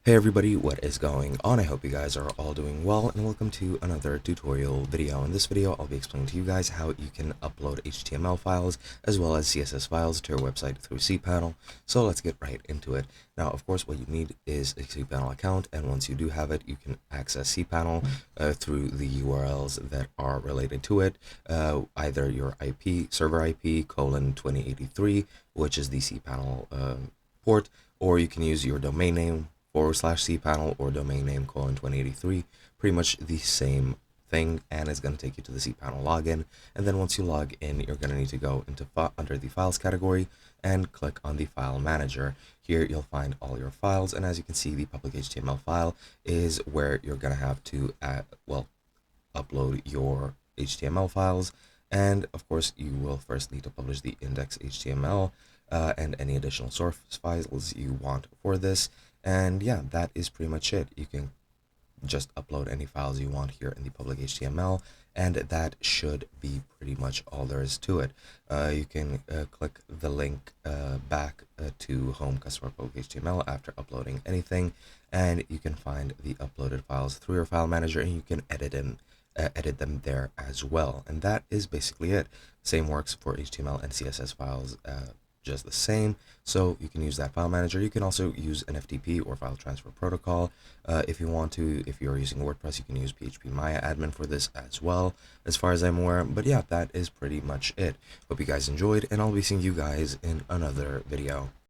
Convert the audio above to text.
Hey everybody, what is going on? I hope you guys are all doing well, and welcome to another tutorial video. In this video, I'll be explaining to you guys how you can upload HTML files as well as CSS files to your website through cPanel. So let's get right into it. Now, of course, what you need is a cPanel account, and once you do have it, you can access cPanel through the URLs that are related to it, either your IP, server IP, :2083, which is the cPanel port, or you can use your domain name, /cPanel or domain name :2083, pretty much the same thing, and it's going to take you to the cPanel login. And then once you log in, you're going to need to go into under the files category and click on the file manager. Here you'll find all your files, and as you can see, the public HTML file is where you're going to have to upload your HTML files. And of course, you will first need to publish the index HTML and any additional source files you want for this. And yeah, that is pretty much it. You can just upload any files you want here in the public HTML, and that should be pretty much all there is to it. You can click the link back to home customer public HTML after uploading anything, and you can find the uploaded files through your file manager, and you can edit them there as well. And that is basically it. Same works for HTML and CSS files, just the same. So you can use that file manager. You can also use an FTP or file transfer protocol if you want to. If you're using WordPress, you can use PHP Maya admin for this as well, as far as I'm aware. But yeah, that is pretty much it. Hope you guys enjoyed, and I'll be seeing you guys in another video.